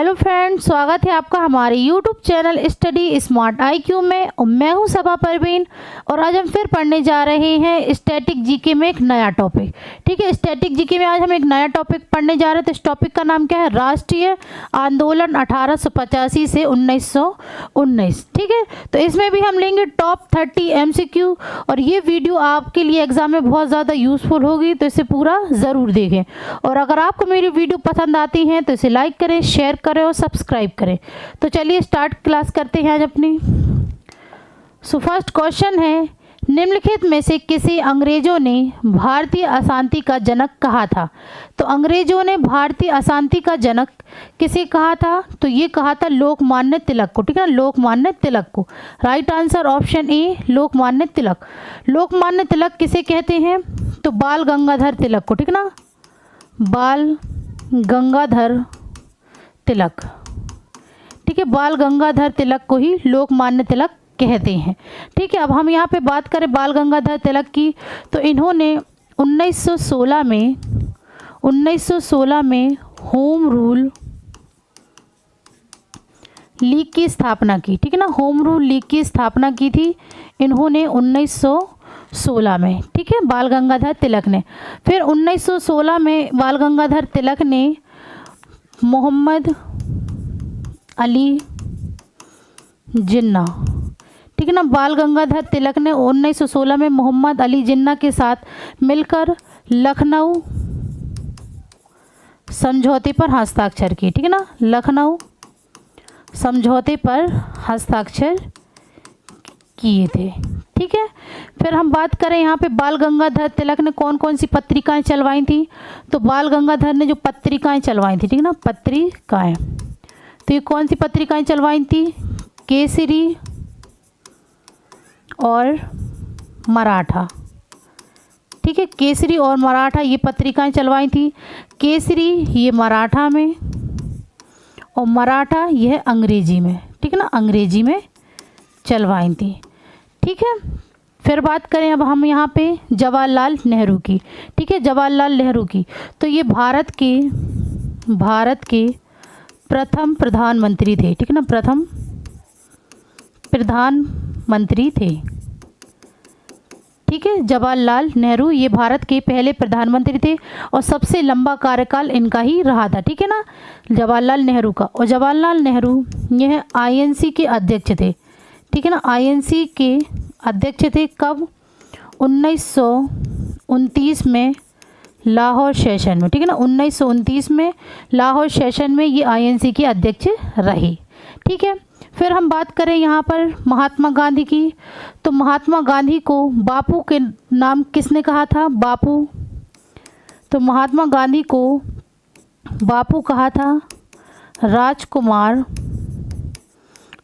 Hello friends, स्वागत है आपका हमारे YouTube channel study smart IQ में। और मैं हूं सबा परवीन और आज हम फिर पढ़ने जा रहे हैं स्टैटिक जीके में एक नया टॉपिक। ठीक है, स्टैटिक जीके में आज हम एक नया टॉपिक पढ़ने जा रहे हैं। तो इस टॉपिक का नाम क्या है? राष्ट्रीय आंदोलन 1885 से 1919। ठीक है, तो इसमें भी हम लेंगे टॉप 30 MCQ और ये वीडियो आपके लिए एग्जाम में बहुत ज़्यादा यूज़फुल होगी, तो इसे पूरा ज़रूर देखें। और अगर आपको मेरी वीडियो पसंद आती हैं तो इसे लाइक करें, शेयर करें और सब्सक्राइब करें। तो चलिए स्टार्ट क्लास करते हैं आज अपनी। सो फर्स्ट क्वेश्चन है, निम्नलिखित में से किसे अंग्रेजों ने भारतीय अशांति का जनक कहा था? तो अंग्रेजों ने भारतीय अशांति का जनक किसे कहा था? तो ये कहा था लोकमान्य तिलक को। ठीक है ना, लोकमान्य तिलक को। Right answer option A, Lokmanya Tilak. Lokmanya Tilak किसे कहते हैं? तो बाल गंगाधर तिलक को। ठीक है ना, बाल गंगाधर तिलक। ठीक है, बाल गंगाधर तिलक को ही लोकमान्य तिलक कहते हैं। ठीक है, अब हम यहाँ पे बात करें बाल गंगाधर तिलक की, तो इन्होंने 1916 में होम रूल लीग की स्थापना की। ठीक है ना, होम रूल लीग की स्थापना की थी इन्होंने 1916 में। ठीक है, बाल गंगाधर तिलक ने। फिर 1916 में बाल गंगाधर तिलक ने मोहम्मद अली जिन्ना, ठीक है ना, बाल गंगाधर तिलक ने 1916 में मोहम्मद अली जिन्ना के साथ मिलकर लखनऊ समझौते पर हस्ताक्षर किए। ठीक है ना, लखनऊ समझौते पर हस्ताक्षर किए थे। ठीक है, फिर हम बात करें यहाँ पे बाल गंगाधर तिलक ने कौन कौन सी पत्रिकाएं चलवाई थी? तो बाल गंगाधर ने जो पत्रिकाएं चलवाई थी, ठीक है ना, पत्रिकाएं, तो ये कौन सी पत्रिकाएं चलवाई थी? केसरी और मराठा। ठीक है, केसरी और मराठा ये पत्रिकाएं चलवाई थी। केसरी ये मराठा में और मराठा यह अंग्रेजी में। ठीक है ना, अंग्रेजी में चलवाई थी। ठीक है, फिर बात करें अब हम यहाँ पे जवाहरलाल नेहरू की। ठीक है, जवाहरलाल नेहरू की, तो ये भारत के प्रथम प्रधानमंत्री थे। ठीक है ना, प्रथम प्रधानमंत्री थे। ठीक है, जवाहरलाल नेहरू ये भारत के पहले प्रधानमंत्री थे और सबसे लंबा कार्यकाल इनका ही रहा था। ठीक है ना, जवाहरलाल नेहरू का। और जवाहरलाल नेहरू यह INC के अध्यक्ष थे। ठीक है ना, INC के अध्यक्ष थे। कब? 1929 में लाहौर सेशन में। ठीक है ना, 1929 में लाहौर सेशन में ये INC के अध्यक्ष रहे। ठीक है, फिर हम बात करें यहाँ पर महात्मा गांधी की, तो महात्मा गांधी को बापू के नाम किसने कहा था? बापू। तो महात्मा गांधी को बापू कहा था राजकुमार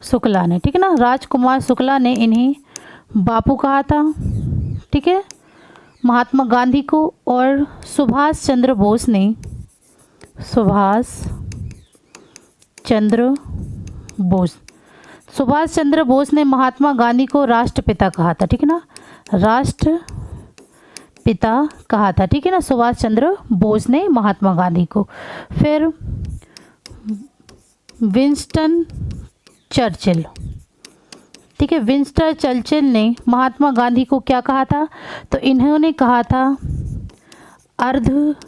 शुक्ला ने। ठीक है ना, राजकुमार शुक्ला ने इन्हें बापू कहा था। ठीक है, महात्मा गांधी को। और सुभाष चंद्र बोस ने महात्मा गांधी को राष्ट्रपिता कहा था। ठीक है ना, राष्ट्रपिता कहा था। ठीक है ना, सुभाष चंद्र बोस ने महात्मा गांधी को। फिर विंस्टन चर्चिल, ठीक है, विंस्टन चर्चिल ने महात्मा गांधी को क्या कहा था? तो इन्होंने कहा था अर्धनग्न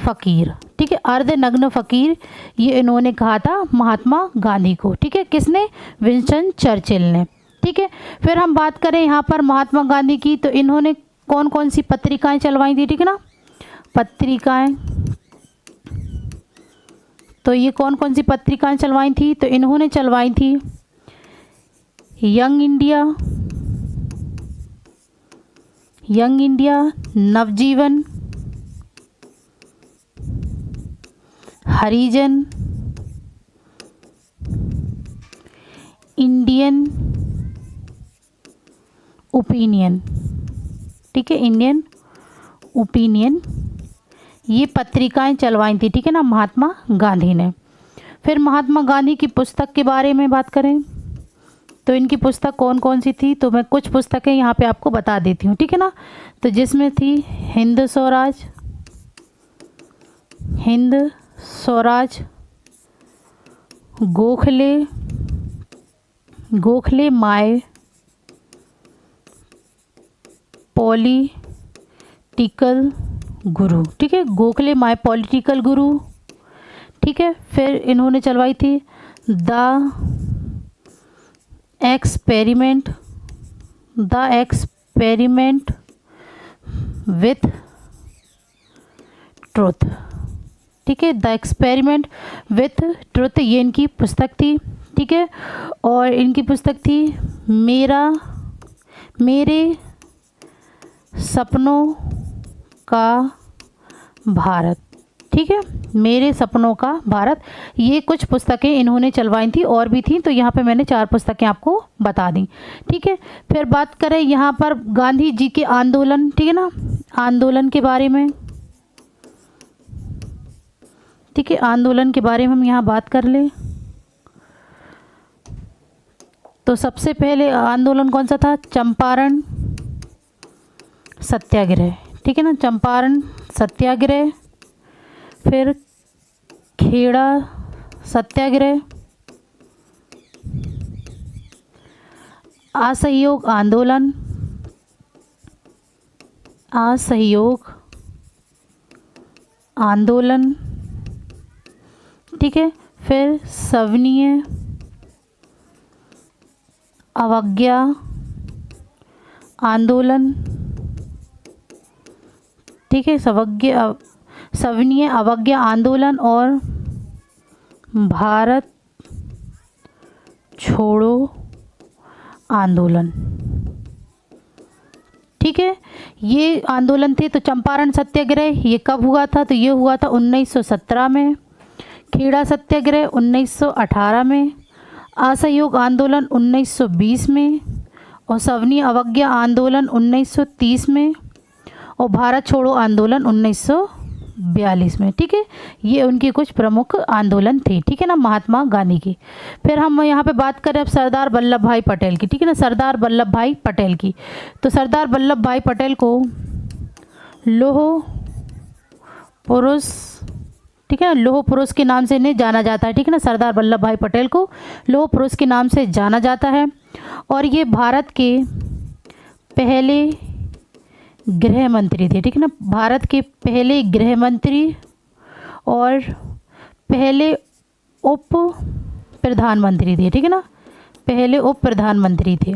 फकीर। ठीक है, अर्धनग्न फकीर ये इन्होंने कहा था महात्मा गांधी को। ठीक है, किसने? विंस्टन चर्चिल ने। ठीक है, फिर हम बात करें यहाँ पर महात्मा गांधी की, तो इन्होंने कौन कौन सी पत्रिकाएं चलवाई थी? ठीक है ना, पत्रिकाएं, तो ये कौन कौन सी पत्रिकाएं चलवाई थी? तो इन्होंने चलवाई थी यंग इंडिया, नवजीवन, हरिजन, इंडियन ओपिनियन। ठीक है, इंडियन ओपिनियन ये पत्रिकाएं चलवाई थी। ठीक है ना, महात्मा गांधी ने। फिर महात्मा गांधी की पुस्तक के बारे में बात करें, तो इनकी पुस्तक कौन कौन सी थी? तो मैं कुछ पुस्तकें यहाँ पे आपको बता देती हूँ। ठीक है ना, तो जिसमें थी हिंद स्वराज गोखले, गोखले माय पॉलिटिकल गुरु, ठीक है, गोखले माय पॉलिटिकल गुरु, ठीक है। फिर इन्होंने चलवाई थी द एक्सपेरिमेंट विथ ट्रुथ, ठीक है, द एक्सपेरिमेंट विथ ट्रुथ, ये इनकी पुस्तक थी, ठीक है। और इनकी पुस्तक थी मेरे सपनों का भारत, ठीक है, मेरे सपनों का भारत। ये कुछ पुस्तकें इन्होंने चलवाई थी, और भी थी, तो यहाँ पे मैंने 4 पुस्तकें आपको बता दी, ठीक है। फिर बात करें यहाँ पर गांधी जी के आंदोलन, ठीक है ना, आंदोलन के बारे में, ठीक है, आंदोलन के बारे में हम यहाँ बात कर लें तो सबसे पहले आंदोलन कौन सा था? चंपारण सत्याग्रह, ठीक है ना, चंपारण सत्याग्रह। फिर खेड़ा सत्याग्रह, असहयोग आंदोलन, असहयोग आंदोलन, ठीक है। फिर सविनय अवज्ञा आंदोलन, ठीक है, सविनय अवज्ञा आंदोलन और भारत छोड़ो आंदोलन, ठीक है। ये आंदोलन थे। तो चंपारण सत्याग्रह ये कब हुआ था? तो ये हुआ था 1917 में। खेड़ा सत्याग्रह 1918 में। असहयोग आंदोलन 1920 में। और सविनय अवज्ञा आंदोलन 1930 में। और भारत छोड़ो आंदोलन 1942 में, ठीक है। ये उनकी कुछ प्रमुख आंदोलन थे, ठीक है ना, महात्मा गांधी की। फिर हम यहाँ पे बात करें अब सरदार वल्लभ भाई पटेल की, ठीक है ना, सरदार वल्लभ भाई पटेल की। तो सरदार वल्लभ भाई पटेल को लौह पुरुष, ठीक है ना, लौह पुरुष के नाम से इन्हें जाना जाता है, ठीक है ना, सरदार वल्लभ भाई पटेल को लौह पुरुष के नाम से जाना जाता है। और ये भारत के पहले गृह मंत्री थे, ठीक है ना, भारत के पहले गृह मंत्री और पहले उप प्रधानमंत्री थे, ठीक है ना, पहले उप प्रधानमंत्री थे।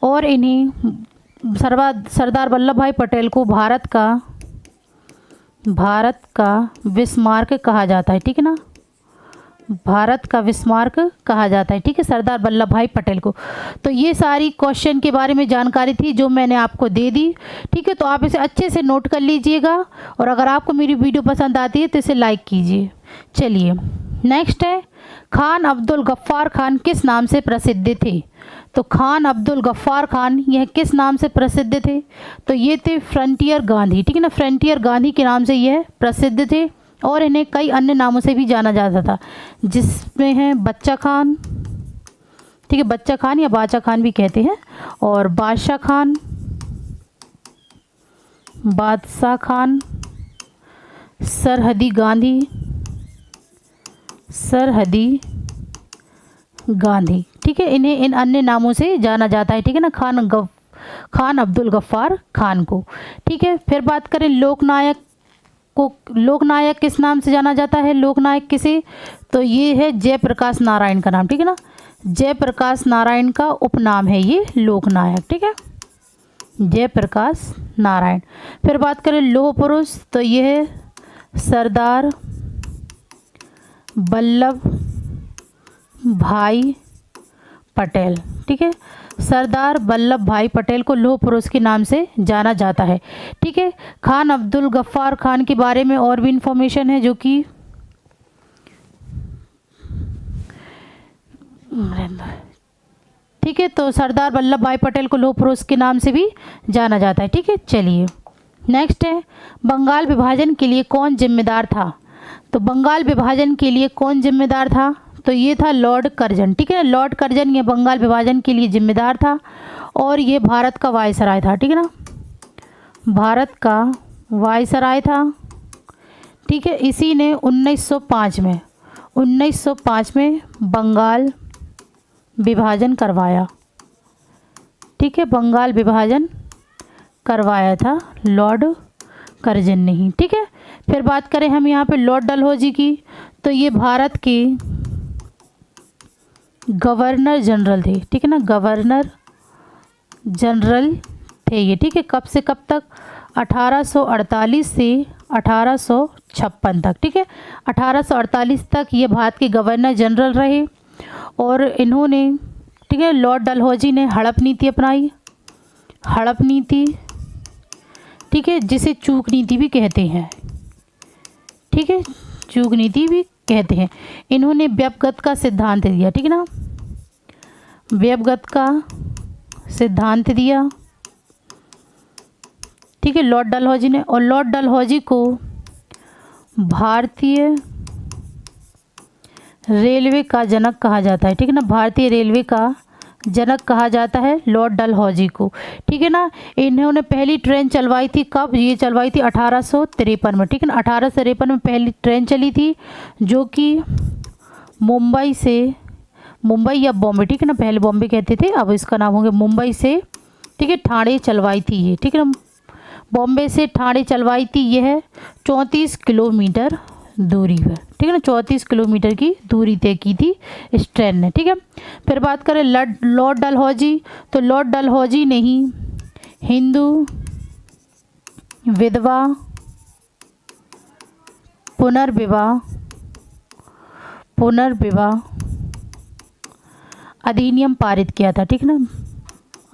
और इन्हें सरदार वल्लभ भाई पटेल को भारत का विस्मार्क कहा जाता है, ठीक है ना, भारत का विस्मार्क कहा जाता है, ठीक है, सरदार वल्लभ भाई पटेल को। तो ये सारी क्वेश्चन के बारे में जानकारी थी जो मैंने आपको दे दी, ठीक है। तो आप इसे अच्छे से नोट कर लीजिएगा, और अगर आपको मेरी वीडियो पसंद आती है तो इसे लाइक कीजिए। चलिए नेक्स्ट है, खान अब्दुल गफ्फार खान किस नाम से प्रसिद्ध थे? तो खान अब्दुल गफ्फार खान यह किस नाम से प्रसिद्ध थे? तो ये थे फ्रंटियर गांधी, ठीक है ना, फ्रंटियर गांधी के नाम से यह प्रसिद्ध थे। और इन्हें कई अन्य नामों से भी जाना जाता था, जिसमें है बच्चा खान, ठीक है, बच्चा खान या बाचा खान भी कहते हैं, और बादशाह खान, बादशाह खान, सरहदी गांधी, सरहदी गांधी, ठीक है। इन्हें इन अन्य नामों से जाना जाता है, ठीक है ना, खान अब्दुल गफ्फार खान को, ठीक है। फिर बात करें लोकनायक को, लोकनायक किस नाम से जाना जाता है? लोकनायक किसे? तो ये है जयप्रकाश नारायण का नाम, ठीक है ना, जयप्रकाश नारायण का उपनाम है ये लोकनायक, ठीक है, जयप्रकाश नारायण। फिर बात करें लौह पुरुष, तो ये है सरदार वल्लभ भाई पटेल, ठीक है, सरदार वल्लभ भाई पटेल को लौह पुरुष के नाम से जाना जाता है, ठीक है। खान अब्दुल गफ्फार खान के बारे में और भी इंफॉर्मेशन है जो कि ठीक है, तो सरदार वल्लभ भाई पटेल को लौह पुरुष के नाम से भी जाना जाता है, ठीक है। चलिए नेक्स्ट है, बंगाल विभाजन के लिए कौन जिम्मेदार था? तो बंगाल विभाजन के लिए कौन जिम्मेदार था? तो ये था लॉर्ड कर्जन, ठीक है, लॉर्ड कर्जन ये बंगाल विभाजन के लिए जिम्मेदार था। और ये भारत का वायसराय था, ठीक है ना, भारत का वायसराय था, ठीक है। इसी ने 1905 में बंगाल विभाजन करवाया, ठीक है, बंगाल विभाजन करवाया था लॉर्ड कर्जन ने ही, ठीक है। फिर बात करें हम यहाँ पे लॉर्ड डलहौजी की, तो ये भारत के गवर्नर जनरल थे, ठीक है ना, गवर्नर जनरल थे ये, ठीक है। कब से कब तक? 1848 से 1856 तक, ठीक है। 1848 तक ये भारत के गवर्नर जनरल रहे और इन्होंने, ठीक है, लॉर्ड डलहौजी ने हड़प नीति अपनाई, हड़प नीति, ठीक है, जिसे चूक नीति भी कहते हैं, ठीक है, चूक नीति भी कहते हैं। इन्होंने व्यपगत का सिद्धांत दिया, ठीक है ना, व्यपगत का सिद्धांत दिया, ठीक है, लॉर्ड डलहौजी ने। और लॉर्ड डलहौजी को भारतीय रेलवे का जनक कहा जाता है, ठीक है ना, भारतीय रेलवे का जनक कहा जाता है लॉर्ड डलहौजी को, ठीक है ना। इन्होंने पहली ट्रेन चलवाई थी, कब? ये चलवाई थी 1853 में, ठीक है ना, 1853 में पहली ट्रेन चली थी, जो कि मुंबई या बॉम्बे, ठीक है ना, पहले बॉम्बे कहते थे, अब इसका नाम हो गया मुंबई से, ठीक है, ठाणे चलवाई थी ये, ठीक है ना, बॉम्बे से ठाणे चलवाई थी। यह 34 किलोमीटर दूरी पर, ठीक है ना, 34 किलोमीटर की दूरी तय की थी इस ट्रेन ने, ठीक है। फिर बात करें लॉर्ड डलहौजी, तो लॉर्ड डलहौजी ने ही हिंदू विधवा पुनर्विवाह अधिनियम पारित किया था, ठीक है ना,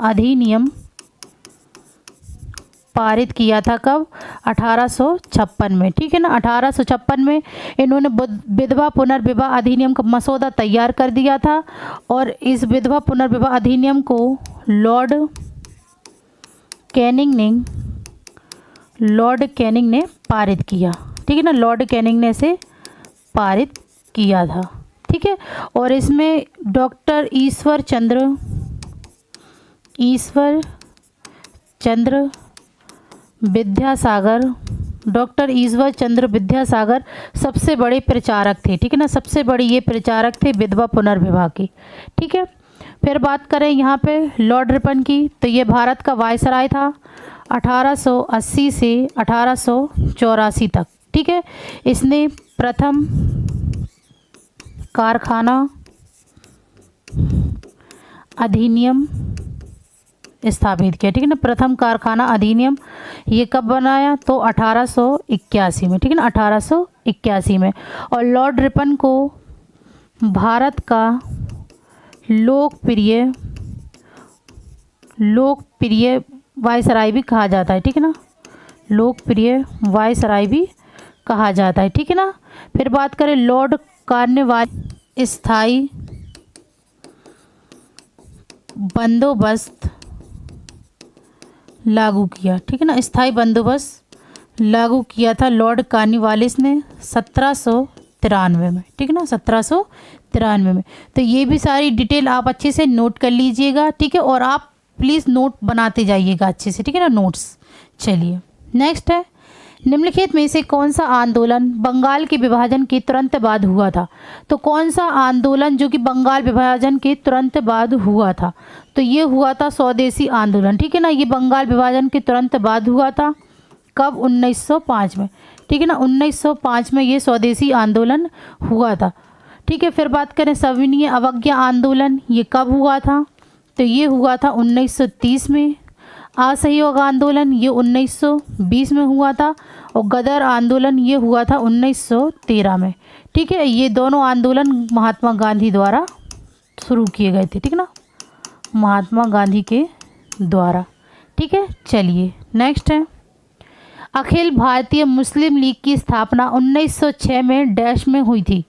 अधिनियम पारित किया था कब? 1856 में, ठीक है ना, 1856 में इन्होंने विधवा पुनर्विवाह अधिनियम का मसौदा तैयार कर दिया था और इस विधवा पुनर्विवाह अधिनियम को लॉर्ड कैनिंग ने पारित किया, ठीक है ना, लॉर्ड कैनिंग ने इसे पारित किया था, ठीक है। और इसमें डॉक्टर ईश्वर चंद्र विद्यासागर सबसे बड़े प्रचारक थे, ठीक है ना, सबसे बड़े ये प्रचारक थे विधवा पुनर्विवाह के, ठीक है। फिर बात करें यहाँ पे लॉर्ड रिपन की, तो ये भारत का वायसराय था 1880 से 1884 तक, ठीक है। इसने प्रथम कारखाना अधिनियम स्थापित किया, ठीक है ना, प्रथम कारखाना अधिनियम ये कब बनाया? तो 1881 में, ठीक है ना, 1881 में। और लॉर्ड रिपन को भारत का लोकप्रिय वायसराय भी कहा जाता है, ठीक है ना, लोकप्रिय वायसराय भी कहा जाता है, ठीक है ना। फिर बात करें लॉर्ड कार्नवालिस, स्थायी बंदोबस्त लागू किया, ठीक है ना, स्थायी बंदोबस्त लागू किया था लॉर्ड कार्नवालिस ने 1793 में, ठीक है ना, 1793 में। तो ये भी सारी डिटेल आप अच्छे से नोट कर लीजिएगा, ठीक है, और आप प्लीज़ नोट बनाते जाइएगा अच्छे से, ठीक है ना, नोट्स। चलिए नेक्स्ट है, निम्नलिखित में से कौन सा आंदोलन बंगाल के विभाजन के तुरंत बाद हुआ था? तो कौन सा आंदोलन जो कि बंगाल विभाजन के तुरंत बाद हुआ था? तो ये हुआ था स्वदेशी आंदोलन, ठीक है ना, ये बंगाल विभाजन के तुरंत बाद हुआ था। कब? 1905 में, ठीक है ना, 1905 में ये स्वदेशी आंदोलन हुआ था, ठीक है। फिर बात करें सविनय अवज्ञा आंदोलन, ये कब हुआ था? तो ये हुआ था 1930 में। असहयोग आंदोलन ये 1920 में हुआ था और गदर आंदोलन ये हुआ था 1913 में, ठीक है। ये दोनों आंदोलन महात्मा गांधी द्वारा शुरू किए गए थे, ठीक है ना, महात्मा गांधी के द्वारा, ठीक है। चलिए नेक्स्ट है, अखिल भारतीय मुस्लिम लीग की स्थापना 1906 में डैश में हुई थी।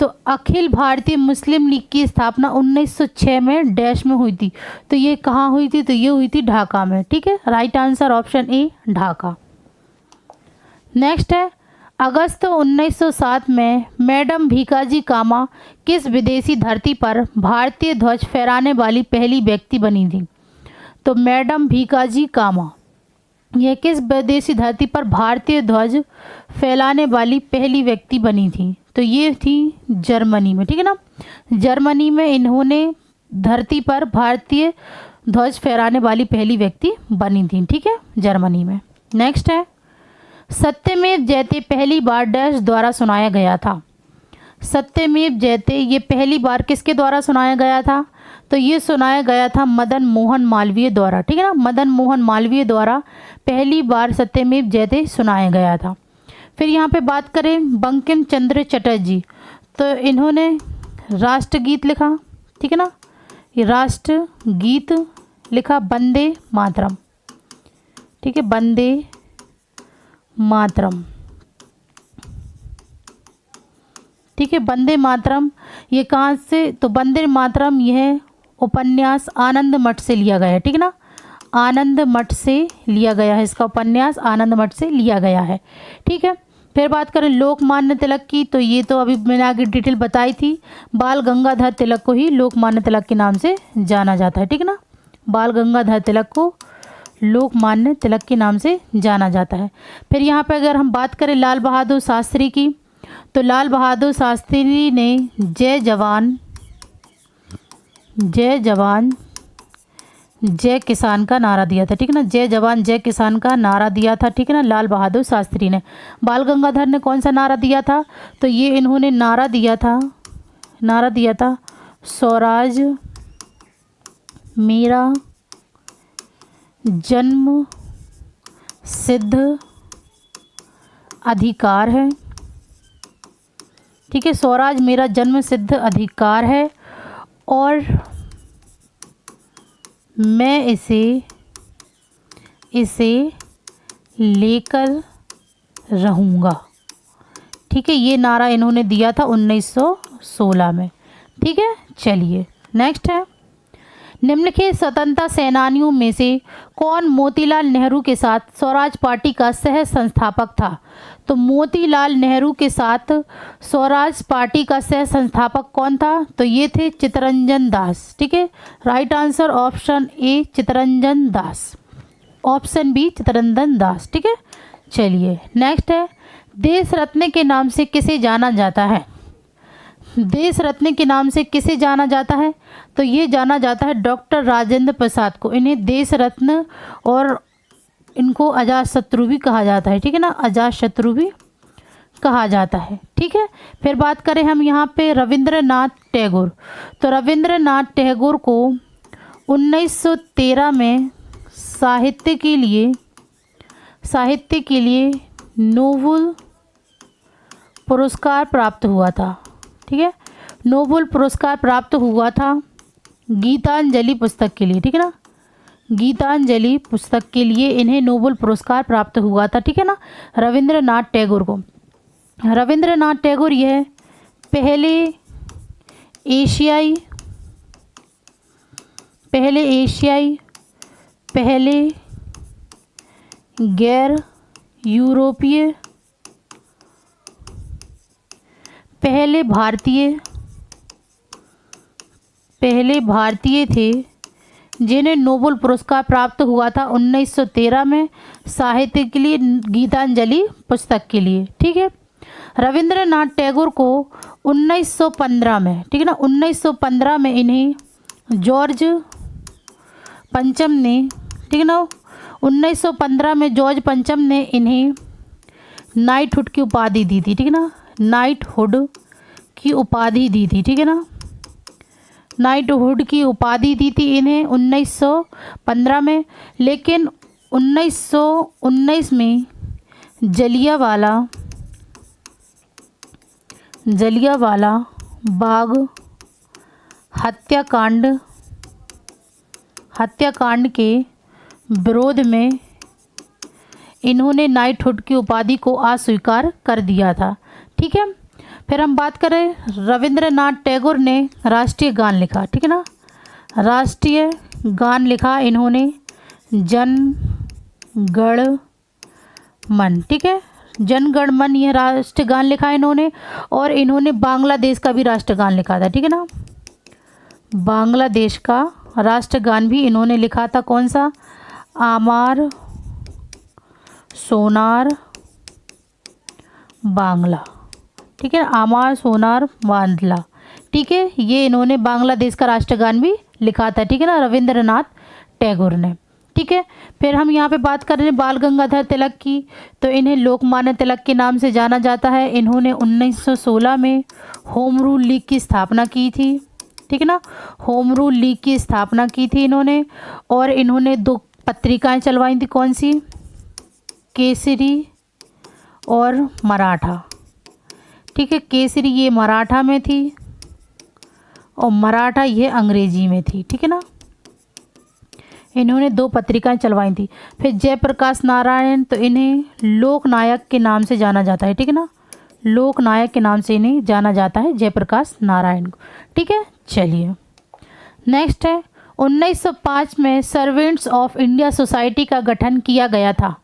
तो अखिल भारतीय मुस्लिम लीग की स्थापना 1906 में डैश में हुई थी। तो ये कहाँ हुई थी? तो ये हुई थी ढाका में, ठीक है। राइट आंसर ऑप्शन ए ढाका। नेक्स्ट है, अगस्त 1907 में मैडम भीकाजी कामा किस विदेशी धरती पर भारतीय ध्वज फहराने वाली पहली व्यक्ति बनी थी? तो मैडम भीकाजी कामा यह किस विदेशी धरती पर भारतीय ध्वज फहराने वाली पहली व्यक्ति बनी थी? तो ये थी जर्मनी में, ठीक है ना। जर्मनी में इन्होंने धरती पर भारतीय ध्वज फहराने वाली पहली व्यक्ति बनी थी, ठीक है, जर्मनी में। नेक्स्ट है, सत्यमेव जयते पहली बार डैश द्वारा सुनाया गया था? सत्यमेव जयते ये पहली बार किसके द्वारा सुनाया गया था? तो ये सुनाया गया था मदन मोहन मालवीय द्वारा, ठीक है ना। मदन मोहन मालवीय द्वारा पहली बार सत्यमेव जयते सुनाया गया था। फिर यहाँ पे बात करें बंकिम चंद्र चटर्जी, तो इन्होंने राष्ट्रगीत लिखा, ठीक है ना। ये राष्ट्रगीत लिखा वंदे मातरम, ठीक है, वंदे मातरम, ठीक है, वंदे मातरम। ये कहाँ से? तो वंदे मातरम यह उपन्यास आनंद मठ से लिया गया है, ठीक है ना। आनंद मठ से लिया गया है, इसका उपन्यास आनंद मठ से लिया गया है, ठीक है। फिर बात करें लोकमान्य तिलक की, तो ये तो अभी मैंने आगे डिटेल बताई थी। बाल गंगाधर तिलक को ही लोकमान्य तिलक के नाम से जाना जाता है, ठीक है ना। बाल गंगाधर तिलक को लोकमान्य तिलक के नाम से जाना जाता है। फिर यहाँ पे अगर हम बात करें लाल बहादुर शास्त्री की, तो लाल बहादुर शास्त्री ने जय जवान जय किसान का नारा दिया था, ठीक है ना। जय जवान जय किसान का नारा दिया था, ठीक है ना, लाल बहादुर शास्त्री ने। बाल गंगाधर ने कौन सा नारा दिया था? तो ये इन्होंने नारा दिया था स्वराज मेरा जन्म सिद्ध अधिकार है, ठीक है, स्वराज मेरा जन्म सिद्ध अधिकार है और मैं इसे लेकर रहूँगा, ठीक है। ये नारा इन्होंने दिया था 1916 में, ठीक है। चलिए नेक्स्ट है, निम्नलिखित स्वतंत्रता सेनानियों में से कौन मोतीलाल नेहरू के साथ स्वराज पार्टी का सह संस्थापक था? तो मोतीलाल नेहरू के साथ स्वराज पार्टी का सह संस्थापक कौन था? तो ये थे चित्तरंजन दास, ठीक है। Right answer option A Chittaranjan Das, option B Chittaranjan Das, ठीक है। चलिए नेक्स्ट है, देश रत्न के नाम से किसे जाना जाता है? देश रत्न के नाम से किसे जाना जाता है? तो ये जाना जाता है डॉक्टर राजेंद्र प्रसाद को। इन्हें देश रत्न और इनको अजात शत्रु भी कहा जाता है, ठीक है ना, अजात शत्रु भी कहा जाता है, ठीक है। फिर बात करें हम यहाँ पे रविंद्रनाथ टैगोर, तो रविंद्रनाथ टैगोर को 1913 में साहित्य के लिए नोबेल पुरस्कार प्राप्त हुआ था, ठीक है। नोबेल पुरस्कार प्राप्त हुआ था गीतांजलि पुस्तक के लिए, ठीक है ना। गीतांजलि पुस्तक के लिए इन्हें नोबेल पुरस्कार प्राप्त हुआ था, ठीक है ना, रविंद्रनाथ टैगोर को। रविंद्रनाथ टैगोर यह पहले एशियाई पहले गैर यूरोपीय पहले भारतीय थे जिन्हें नोबेल पुरस्कार प्राप्त हुआ था 1913 में साहित्य के लिए गीतांजलि पुस्तक के लिए, ठीक है। रविंद्रनाथ टैगोर को 1915 में, ठीक है ना, 1915 में इन्हें जॉर्ज पंचम ने, ठीक है ना, 1915 में जॉर्ज पंचम ने इन्हें नाइटहुड की उपाधि दी थी, ठीक है ना, नाइटहुड की उपाधि दी थी, ठीक है ना, नाइटहुड की उपाधि दी थी इन्हें 1915 में। लेकिन 1919 में जलियांवाला बाग हत्याकांड के विरोध में इन्होंने नाइटहुड की उपाधि को अस्वीकार कर दिया था, ठीक है। फिर हम बात करें रविंद्रनाथ टैगोर ने राष्ट्रीय गान लिखा, ठीक है ना, राष्ट्रीय गान लिखा इन्होंने जन गण मन, ठीक है, जन गण मन यह राष्ट्रीय गान लिखा इन्होंने। और इन्होंने बांग्लादेश का भी राष्ट्रगान लिखा था, ठीक है ना, बांग्लादेश का राष्ट्रगान भी इन्होंने लिखा था, कौन सा? आमार सोनार बांग्ला, ठीक है, आमार सोनार बांग्ला, ठीक है। ये इन्होंने बांग्लादेश का राष्ट्रगान भी लिखा था, ठीक है ना, रविंद्रनाथ टैगोर ने, ठीक है। फिर हम यहाँ पे बात कर रहे हैं बाल गंगाधर तिलक की, तो इन्हें लोकमान्य तिलक के नाम से जाना जाता है। इन्होंने 1916 में होम रूल लीग की स्थापना की थी, ठीक है ना, होम रूल लीग की स्थापना की थी इन्होंने। और इन्होंने 2 पत्रिकाएं चलवाई थी, कौन सी, केसरी और मराठा, ठीक है। केसरी ये मराठा में थी और मराठा ये अंग्रेजी में थी, ठीक है ना। इन्होंने 2 पत्रिकाएं चलवाई थी। फिर जयप्रकाश नारायण, तो इन्हें लोकनायक के नाम से जाना जाता है, ठीक है ना, लोकनायक के नाम से इन्हें जाना जाता है, जयप्रकाश नारायण को, ठीक है। चलिए नेक्स्ट है 1905 में सर्वेंट्स ऑफ इंडिया सोसाइटी का गठन किया गया था।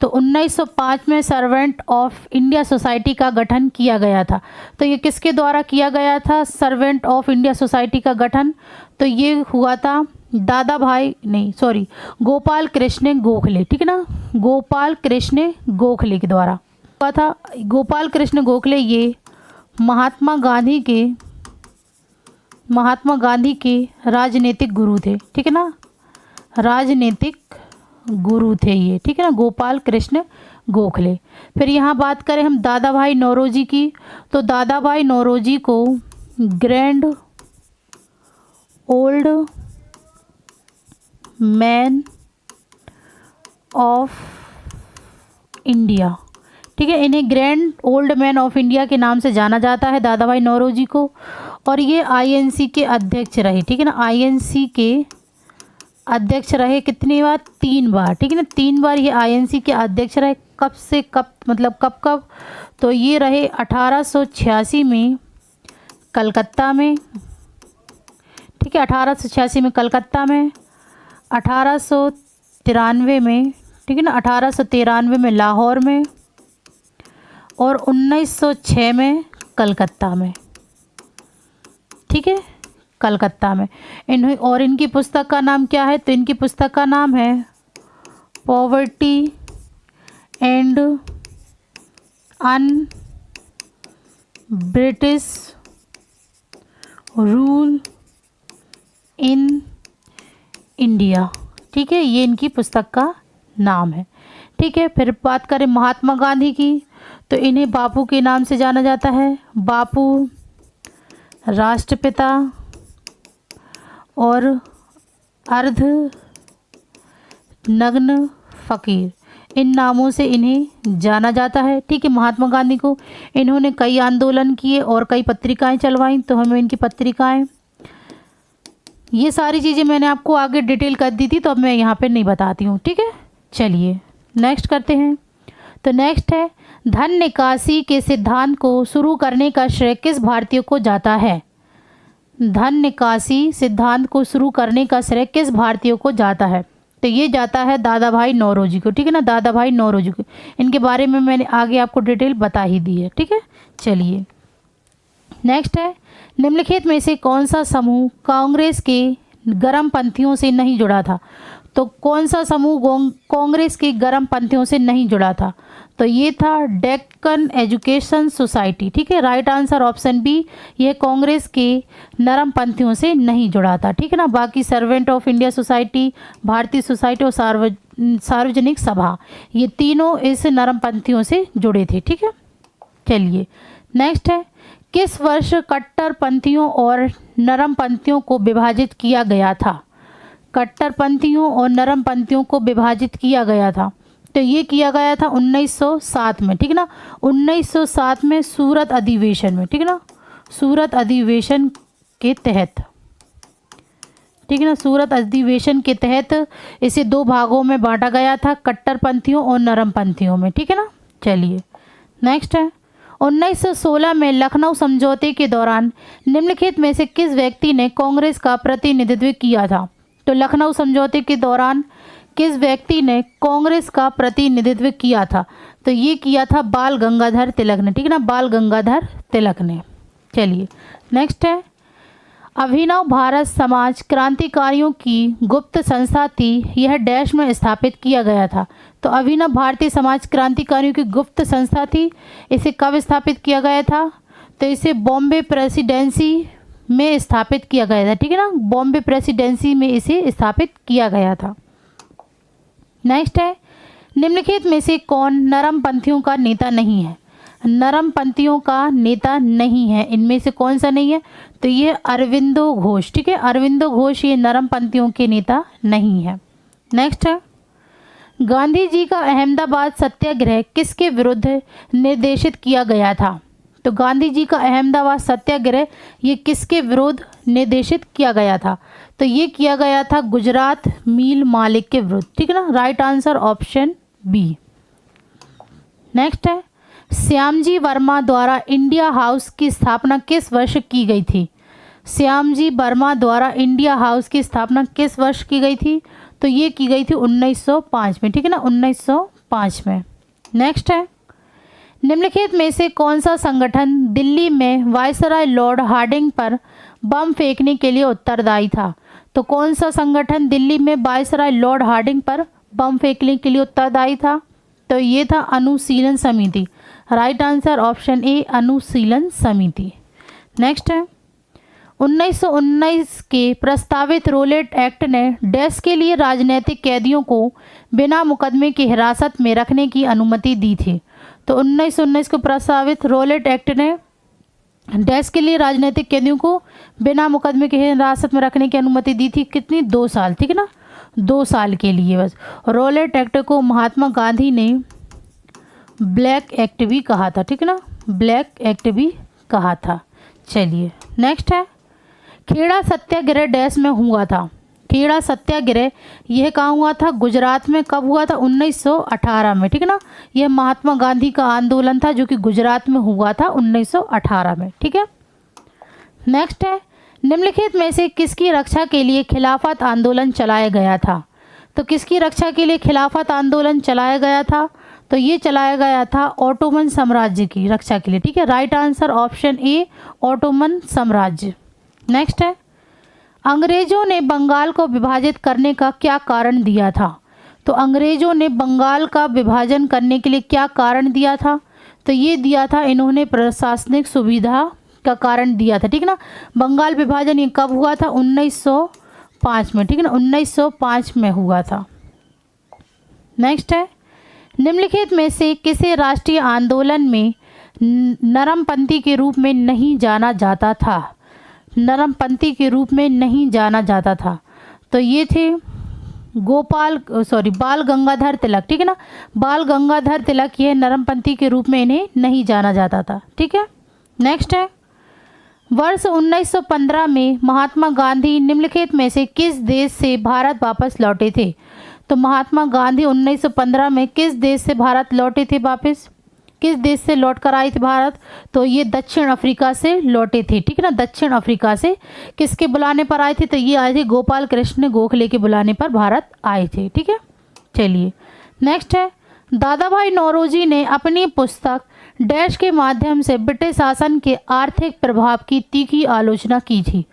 तो 1905 में सर्वेंट ऑफ इंडिया सोसाइटी का गठन किया गया था। तो ये किसके द्वारा किया गया था सर्वेंट ऑफ इंडिया सोसाइटी का गठन? तो ये हुआ था गोपाल कृष्ण गोखले, ठीक है ना, गोपाल कृष्ण गोखले के द्वारा हुआ था। गोपाल कृष्ण गोखले ये महात्मा गांधी के राजनीतिक गुरु थे, ठीक है ना, राजनीतिक गुरु थे ये, ठीक है ना, गोपाल कृष्ण गोखले। फिर यहाँ बात करें हम दादा भाई नौरोजी की, तो दादा भाई नौरोजी को grand old man of India, ठीक है, इन्हें grand old man of India के नाम से जाना जाता है दादा भाई नौरोजी को। और ये आईएनसी के अध्यक्ष रहे, ठीक है ना, आईएनसी के अध्यक्ष रहे कितनी बार? 3 बार, ठीक है ना, 3 बार ये आईएनसी के अध्यक्ष रहे। कब से कब, मतलब कब? तो ये रहे 1886 में कलकत्ता में, ठीक है, 1886 में कलकत्ता में, 1893 में, ठीक है ना, 1893 में लाहौर में, और 1906 में कलकत्ता में, ठीक है, कलकत्ता में। और इनकी पुस्तक का नाम क्या है? तो इनकी पुस्तक का नाम है poverty and un British rule in India, ठीक है, ये इनकी पुस्तक का नाम है, ठीक है। फिर बात करें महात्मा गांधी की, तो इन्हें बापू के नाम से जाना जाता है। बापू राष्ट्रपिता और अर्ध नग्न फ़कीर, इन नामों से इन्हें जाना जाता है, ठीक है, महात्मा गांधी को। इन्होंने कई आंदोलन किए और कई पत्रिकाएं चलवाईं, तो हमें इनकी पत्रिकाएं, ये सारी चीज़ें मैंने आपको आगे डिटेल कर दी थी, तो अब मैं यहाँ पे नहीं बताती हूँ, ठीक है। चलिए नेक्स्ट करते हैं। तो नेक्स्ट है धन निकासी के सिद्धांत को शुरू करने का श्रेय किस भारतीय को जाता है? धन निकासी सिद्धांत को शुरू करने का श्रेय किस भारतीय को जाता है? तो ये जाता है दादा भाई नौरोजी को, ठीक है ना, दादा भाई नौरोजी को। इनके बारे में मैंने आगे आपको डिटेल बता ही दी है, ठीक है। चलिए नेक्स्ट है निम्नलिखित में से कौन सा समूह कांग्रेस के गर्मपंथियों से नहीं जुड़ा था? तो कौन सा समूह कांग्रेस के गर्मपंथियों से नहीं जुड़ा था? तो ये था डेक्कन एजुकेशन सोसाइटी, ठीक है, राइट आंसर ऑप्शन बी, यह कांग्रेस के नरमपंथियों से नहीं जुड़ा था, ठीक है ना। बाकी सर्वेंट ऑफ इंडिया सोसाइटी, भारतीय सोसाइटी और सार्वजनिक सभा, ये तीनों इस नरमपंथियों से जुड़े थे, ठीक है। चलिए नेक्स्ट है किस वर्ष कट्टरपंथियों और नरमपंथियों को विभाजित किया गया था? कट्टरपंथियों और नरमपंथियों को विभाजित किया गया था, तो ये किया गया था 1907 में, ठीक है ना, 1907 में सूरत अधिवेशन में, ठीक है ना, सूरत अधिवेशन के तहत, ठीक है ना, सूरत अधिवेशन के तहत इसे 2 भागों में बांटा गया था, कट्टरपंथियों और नरमपंथियों में, ठीक है ना। चलिए नेक्स्ट है 1916 में लखनऊ समझौते के दौरान निम्नलिखित में से किस व्यक्ति ने कांग्रेस का प्रतिनिधित्व किया था? तो लखनऊ समझौते के दौरान किस व्यक्ति ने कांग्रेस का प्रतिनिधित्व किया था? तो ये किया था बाल गंगाधर तिलक ने, ठीक है ना, बाल गंगाधर तिलक ने। चलिए नेक्स्ट है अभिनव भारत समाज क्रांतिकारियों की गुप्त संस्था थी, यह डैश में स्थापित किया गया था। तो अभिनव भारतीय समाज क्रांतिकारियों की गुप्त संस्था थी, इसे कब स्थापित किया गया था? तो इसे बॉम्बे प्रेसिडेंसी में स्थापित किया गया था, ठीक है ना, बॉम्बे प्रेसिडेंसी में इसे स्थापित किया गया था। नेक्स्ट है, निम्नलिखित में से कौन नरमपंथियों का नेता नहीं है? नरमपंथियों का नेता नहीं है, इनमें से कौन सा नहीं है? तो ये अरविंदो घोष, ठीक है, अरविंदो घोष ये नरमपंथियों के नेता नहीं है। नेक्स्ट है, गांधी जी का अहमदाबाद सत्याग्रह किसके विरुद्ध निर्देशित किया गया था? तो गांधी जी का अहमदाबाद सत्याग्रह ये किसके विरुद्ध निर्देशित किया गया था? तो ये किया गया था गुजरात मील मालिक के विरुद्ध, ठीक है ना, right answer option B. Next है, श्यामजी वर्मा द्वारा इंडिया हाउस की स्थापना किस वर्ष की गई थी? श्यामजी वर्मा द्वारा इंडिया हाउस की स्थापना किस वर्ष की गई थी? तो ये की गई थी 1905 में, ठीक है ना, 1905 में। नेक्स्ट है, निम्नलिखित में से कौन सा संगठन दिल्ली में वायसराय लॉर्ड हार्डिंग पर बम फेंकने के लिए उत्तरदायी था? तो कौन सा संगठन दिल्ली में वायसराय लॉर्ड हार्डिंग पर बम फेंकने के लिए उत्तरदायी था? तो ये था अनुशीलन समिति, राइट आंसर ऑप्शन ए अनुशीलन समिति। नेक्स्ट है, 1919 के प्रस्तावित रोलेट एक्ट ने डैश के लिए राजनीतिक कैदियों को बिना मुकदमे की हिरासत में रखने की अनुमति दी थी? तो 1919 को प्रस्तावित रोलेट एक्ट ने डैश के लिए राजनीतिक कैदियों को बिना मुकदमे की हिरासत में रखने की अनुमति दी थी, कितनी? 2 साल, ठीक है ना, 2 साल के लिए बस। रोलेट एक्ट को महात्मा गांधी ने ब्लैक एक्ट भी कहा था, ठीक है ना, ब्लैक एक्ट भी कहा था। चलिए नेक्स्ट है, खेड़ा सत्याग्रह डैश में हुआ था? खेड़ा सत्याग्रह यह कहाँ हुआ था? गुजरात में। कब हुआ था? 1918 में, ठीक है ना, यह महात्मा गांधी का आंदोलन था जो कि गुजरात में हुआ था 1918 में, ठीक है। नेक्स्ट है, निम्नलिखित में से किसकी रक्षा के लिए खिलाफत आंदोलन चलाया गया था? तो किसकी रक्षा के लिए खिलाफत आंदोलन चलाया गया था? तो ये चलाया गया था ऑटोमन साम्राज्य की रक्षा के लिए, ठीक है, राइट आंसर ऑप्शन ए ऑटोमन साम्राज्य। नेक्स्ट है, अंग्रेजों ने बंगाल को विभाजित करने का क्या कारण दिया था? तो अंग्रेजों ने बंगाल का विभाजन करने के लिए क्या कारण दिया था? तो ये दिया था, इन्होंने प्रशासनिक सुविधा का कारण दिया था, ठीक है ना। बंगाल विभाजन ये कब हुआ था? 1905 में, ठीक है ना, 1905 में हुआ था। नेक्स्ट है, निम्नलिखित में से किसे राष्ट्रीय आंदोलन में नरमपंथी के रूप में नहीं जाना जाता था? नरमपंथी के रूप में नहीं जाना जाता था। तो ये थे बाल गंगाधर तिलक, ठीक है ना, बाल गंगाधर तिलक, ये नरमपंथी के रूप में इन्हें नहीं जाना जाता था, ठीक है। नेक्स्ट है, वर्ष 1915 में महात्मा गांधी निम्नलिखित में से किस देश से भारत वापस लौटे थे? तो महात्मा गांधी 1915 में किस देश से भारत लौटे थे वापस? किस देश से लौट कर आए थे भारत? तो ये दक्षिण अफ्रीका से लौटे थे, ठीक है ना, दक्षिण अफ्रीका से। किसके बुलाने पर आए थे? तो ये आए थे गोपाल कृष्ण गोखले के बुलाने पर भारत आए थे, ठीक है। चलिए नेक्स्ट है, दादा भाई नौरोजी ने अपनी पुस्तक डैश के माध्यम से ब्रिटिश शासन के आर्थिक प्रभाव की तीखी आलोचना की थी।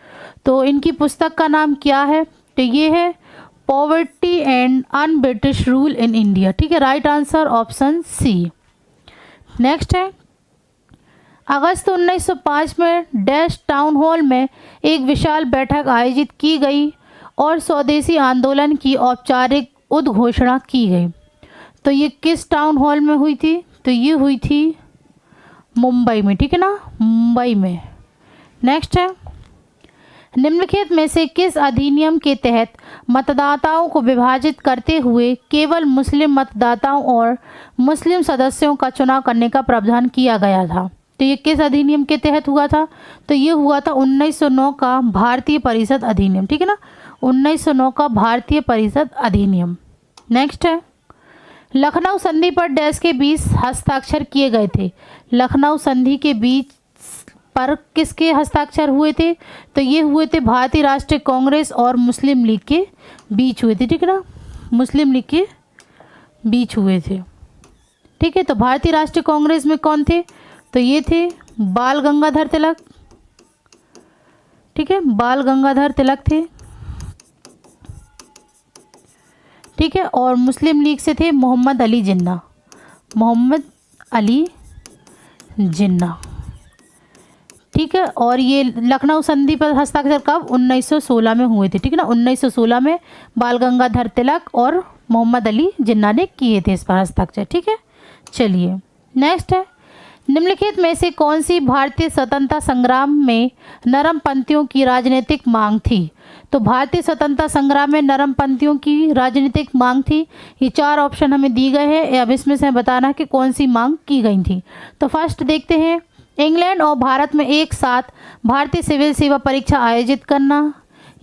तो इनकी पुस्तक का नाम क्या है? तो ये है poverty and un British rule in India, ठीक है, right answer option C. Next है, अगस्त 1905 में डैश टाउन हॉल में एक विशाल बैठक आयोजित की गई और स्वदेशी आंदोलन की औपचारिक उद्घोषणा की गई। तो ये किस टाउन हॉल में हुई थी? तो ये हुई थी मुंबई में, ठीक है ना, मुंबई में। नेक्स्ट है, निम्नलिखित में से किस अधिनियम के तहत मतदाताओं को विभाजित करते हुए केवल मुस्लिम मतदाताओं और मुस्लिम सदस्यों का चुनाव करने का प्रावधान किया गया था? तो ये किस अधिनियम के तहत हुआ था? तो ये हुआ था 1909 का भारतीय परिषद अधिनियम, ठीक है ना, 1909 का भारतीय परिषद अधिनियम। नेक्स्ट है, लखनऊ संधि पर डैश के बीच हस्ताक्षर किए गए थे? लखनऊ संधि के बीच पर किसके हस्ताक्षर हुए थे? तो ये हुए थे भारतीय राष्ट्रीय कांग्रेस और मुस्लिम लीग के बीच हुए थे, ठीक है ना, मुस्लिम लीग के बीच हुए थे, ठीक है। तो भारतीय राष्ट्रीय कांग्रेस में कौन थे? तो ये थे बाल गंगाधर तिलक, ठीक है, बाल गंगाधर तिलक थे, ठीक है, और मुस्लिम लीग से थे मोहम्मद अली जिन्ना, मोहम्मद अली जिन्ना, ठीक है। और ये लखनऊ संधि पर हस्ताक्षर कब 1916 में हुए थे, ठीक है ना, 1916 में बाल गंगाधर तिलक और मोहम्मद अली जिन्ना ने किए थे इस पर हस्ताक्षर, ठीक है। चलिए नेक्स्ट है, निम्नलिखित में से कौन सी भारतीय स्वतंत्रता संग्राम में नरमपंथियों की राजनीतिक मांग थी। तो भारतीय स्वतंत्रता संग्राम में नरमपंथियों की राजनीतिक मांग थी। ये 4 ऑप्शन हमें दी गए हैं, अब इसमें से बताना कि कौन सी मांग की गई थी। तो फर्स्ट देखते हैं, इंग्लैंड और भारत में एक साथ भारतीय सिविल सेवा परीक्षा आयोजित करना,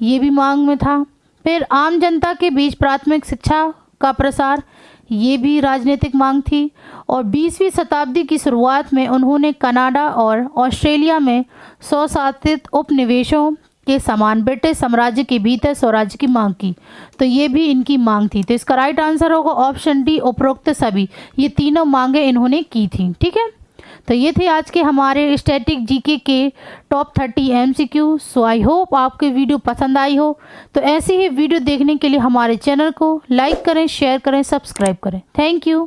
ये भी मांग में था। फिर आम जनता के बीच प्राथमिक शिक्षा का प्रसार, ये भी राजनीतिक मांग थी। और 20वीं शताब्दी की शुरुआत में उन्होंने कनाडा और ऑस्ट्रेलिया में स्वशासित उपनिवेशों के समान ब्रिटिश साम्राज्य के भीतर स्वराज्य की मांग की, तो ये भी इनकी मांग थी। तो इसका राइट आंसर होगा ऑप्शन डी, उपरोक्त सभी, ये तीनों मांगे इन्होंने की थी, ठीक है। तो ये थे आज के हमारे स्टैटिक जीके के top 30 MCQ। So I hope आपको वीडियो पसंद आई हो। तो ऐसी ही वीडियो देखने के लिए हमारे चैनल को लाइक करें, शेयर करें, सब्सक्राइब करें। Thank you.